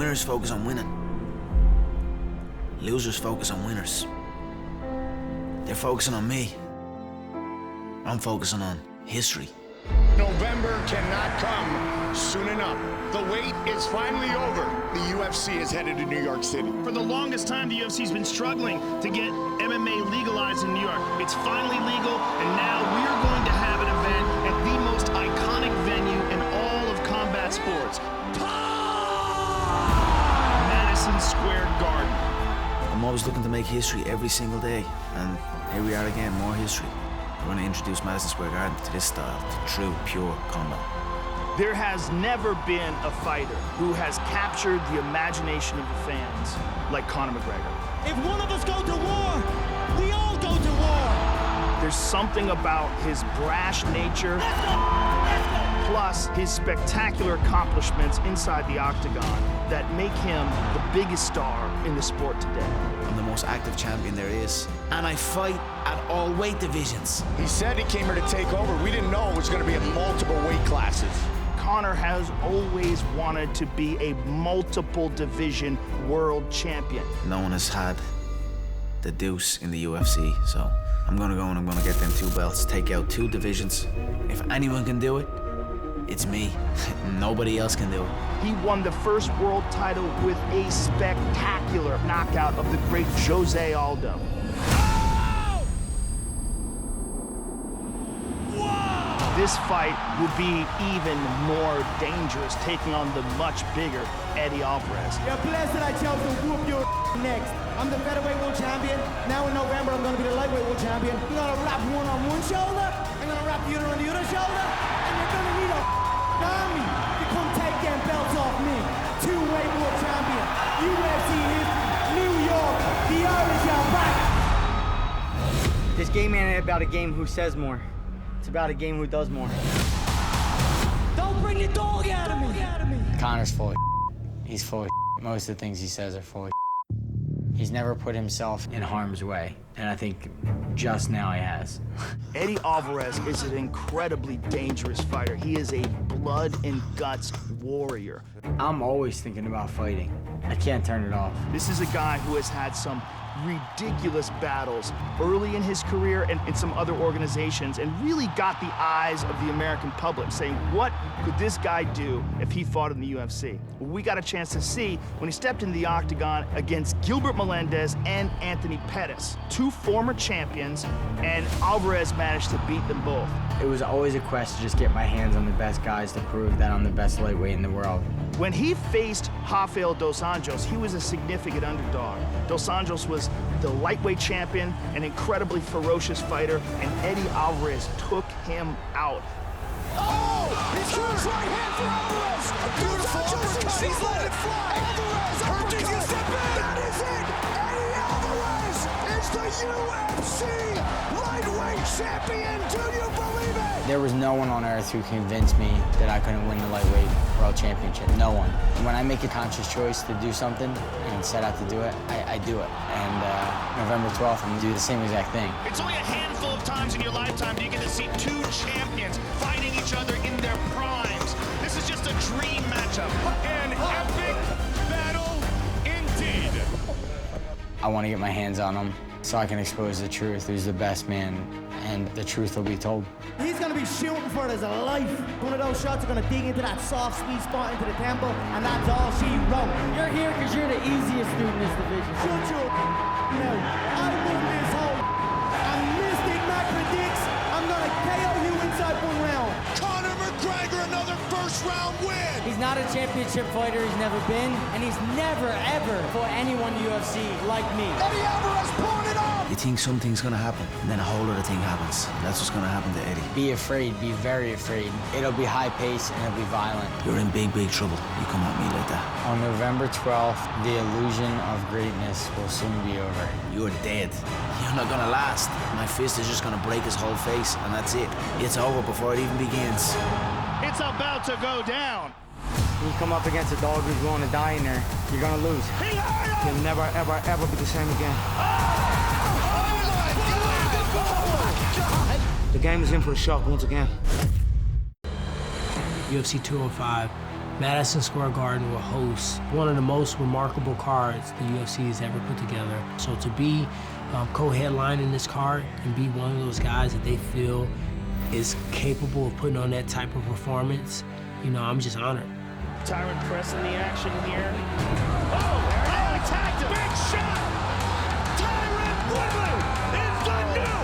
Winners focus on winning. Losers focus on winners. They're focusing on me. I'm focusing on history. November cannot come soon enough. The wait is finally over. The UFC is headed to New York City. For the longest time, the UFC's been struggling to get MMA legalized in New York. It's finally legal, and now we're going to have an event at the most iconic venue in all of combat sports. Madison Square Garden. I'm always looking to make history every single day, and here we are again, more history. We're going to introduce Madison Square Garden to this style, to true, pure combat. There has never been a fighter who has captured the imagination of the fans like Conor McGregor. If one of us go to war, we all go to war. There's something about his brash nature, plus his spectacular accomplishments inside the octagon that make him the biggest star in the sport today. I'm the most active champion there is, and I fight at all weight divisions. He said he came here to take over. We didn't know it was going to be in multiple weight classes. Conor has always wanted to be a multiple division world champion. No one has had the deuce in the UFC, so I'm going to go and I'm going to get them 2 belts, take out 2 divisions. If anyone can do it, it's me. Nobody else can do it. He won the first world title with a spectacular knockout of the great Jose Aldo. This fight will be even more dangerous, taking on the much bigger Eddie Alvarez. You're blessed that I chose to whoop your next. I'm the featherweight world champion. Now in November, I'm going to be the lightweight world champion. You're going to wrap one on one shoulder, I'm going to wrap the other on the other shoulder, and you're going to need a army to come take them belts off me. 2-weight world champion, UFC history, New York, the Irish are back. This game ain't about a game who says more. It's about a game who does more. Don't bring the dog out of me. Conor's full of He's full of Most of the things he says are full of He's never put himself in harm's way, and I think just now he has. Eddie Alvarez is an incredibly dangerous fighter. He is a blood and guts warrior. I'm always thinking about fighting. I can't turn it off. This is a guy who has had some ridiculous battles early in his career and in some other organizations, and really got the eyes of the American public saying, what could this guy do if he fought in the UFC? Well, we got a chance to see when he stepped into the octagon against Gilbert Melendez and Anthony Pettis, 2 former champions, and Alvarez managed to beat them both. It was always a quest to just get my hands on the best guys to prove that I'm the best lightweight in the world. When he faced Rafael Dos Anjos, he was a significant underdog. Dos Anjos was the lightweight champion, an incredibly ferocious fighter, and Eddie Alvarez took him out. Oh! He's got his right hand for Alvarez! A beautiful uppercut! He's let it fly! Alvarez! Uppercut! That is it! Eddie Alvarez is the UFC lightweight champion! Do you believe it? There was no one on earth who convinced me that I couldn't win the lightweight world championship. No one. When I make a conscious choice to do something and set out to do it, I do it. And November 12th, I'm gonna do the same exact thing. It's only a handful of times in your lifetime that you get to see 2 champions fighting each other in their primes. This is just a dream matchup. An epic battle indeed! I want to get my hands on him so I can expose the truth, who's the best man, and the truth will be told. He's going to be shooting for it as a life. One of those shots are going to dig into that soft, sweet spot into the temple, and that's all she wrote. You're here because you're the easiest dude in this division. Shut your mouth. I won this whole. And Mystic Mac predicts I'm going to KO you inside 1 round. Conor McGregor, another first-round win! He's not a championship fighter, he's never been, and he's never, ever fought anyone in the UFC like me. Eddie Alvarez pulling it off! You think something's going to happen, and then a whole other thing happens. That's what's going to happen to Eddie. Be afraid, be very afraid. It'll be high pace and it'll be violent. You're in big, big trouble. You come at me like that. On November 12th, the illusion of greatness will soon be over. You're dead. You're not going to last. My fist is just going to break his whole face, and that's it. It's over before it even begins. It's about to go down. When you come up against a dog who's willing to die in there, you're gonna lose. You'll never, ever, ever be the same again. The game is in for a shock once again. UFC 205, Madison Square Garden will host one of the most remarkable cards the UFC has ever put together. So to be co-headlining this card and be one of those guys that they feel is capable of putting on that type of performance, you know, I'm just honored. Tyron pressing the action here. Oh, he attacked him. Big shot! Tyron Woodley is the new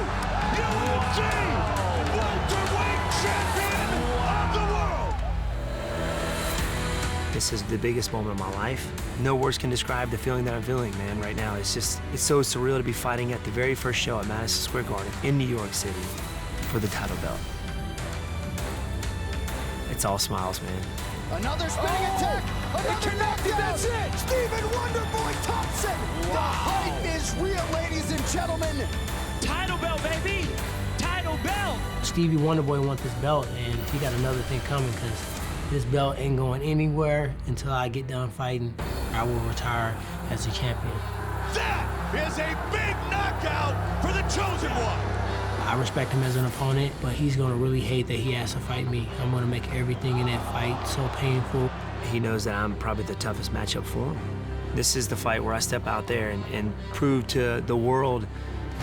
UFC welterweight champion of the world! This is the biggest moment of my life. No words can describe the feeling that I'm feeling, man, right now. It's so surreal to be fighting at the very first show at Madison Square Garden in New York City for the title belt. It's all smiles, man. Another spinning attack. Another connected. That's it. Stephen Wonderboy Thompson. Wow. The hype is real, ladies and gentlemen. Title belt, baby. Title belt. Stevie Wonderboy wants this belt, and he got another thing coming because this belt ain't going anywhere until I get done fighting. I will retire as a champion. That is a big knockout for the chosen one. I respect him as an opponent, but he's gonna really hate that he has to fight me. I'm gonna make everything in that fight so painful. He knows that I'm probably the toughest matchup for him. This is the fight where I step out there and prove to the world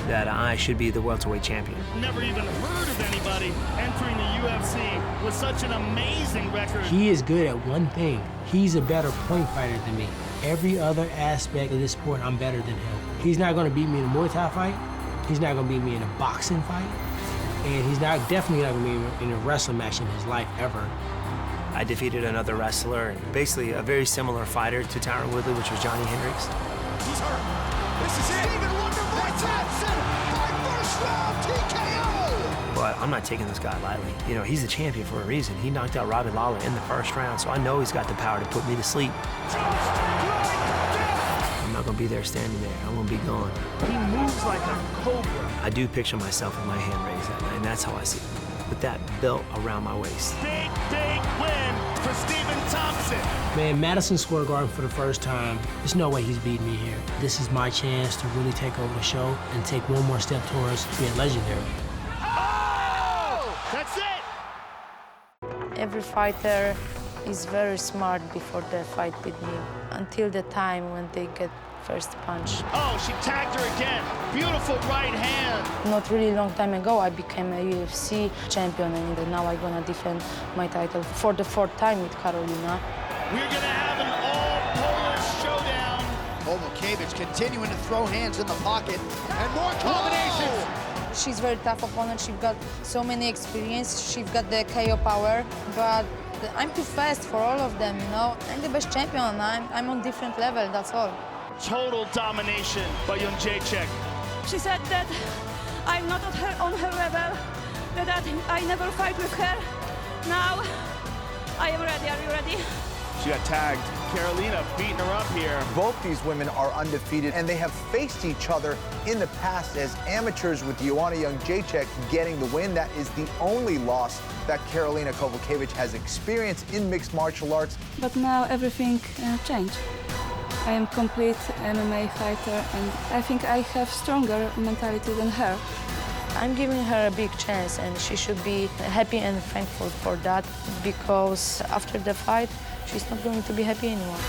that I should be the welterweight champion. Never even heard of anybody entering the UFC with such an amazing record. He is good at one thing. He's a better point fighter than me. Every other aspect of this sport, I'm better than him. He's not gonna beat me in a Muay Thai fight. He's not gonna beat me in a boxing fight. And he's definitely not gonna beat me in a wrestling match in his life ever. I defeated another wrestler, basically a very similar fighter to Tyron Woodley, which was Johnny Hendricks. He's hurt. This is it. Stephen Wonderboy Thompson by first round TKO. But I'm not taking this guy lightly. You know, he's the champion for a reason. He knocked out Robbie Lawler in the first round, so I know he's got the power to put me to sleep. I'm not gonna be there standing there. I'm gonna be gone. He moves like a cobra. I do picture myself with my hand raised that night, and that's how I see it. With that belt around my waist. Big, big win for Stephen Thompson. Man, Madison Square Garden for the first time, there's no way he's beating me here. This is my chance to really take over the show and take one more step towards being legendary. Oh! That's it! Every fighter is very smart before they fight with me, until the time when they get first punch. Oh, she tagged her again. Beautiful right hand. Not really long time ago, I became a UFC champion, and now I'm gonna defend my title for the 4th time with Karolina. We're gonna have an all-Polish showdown. Kowalkiewicz continuing to throw hands in the pocket and more combinations. She's a very tough opponent. She's got so many experience. She's got the KO power, but I'm too fast for all of them, you know? I'm the best champion. I'm on different level, that's all. Total domination by Jedrzejczyk. She said that I'm not on her level, that I never fight with her. Now, I am ready. Are you ready? She got tagged. Karolina beating her up here. Both these women are undefeated, and they have faced each other in the past as amateurs, with Joanna Jedrzejczyk getting the win. That is the only loss that Karolina Kowalkiewicz has experienced in mixed martial arts. But now everything changed. I am complete MMA fighter, and I think I have stronger mentality than her. I'm giving her a big chance, and she should be happy and thankful for that, because after the fight, she's not going to be happy anymore.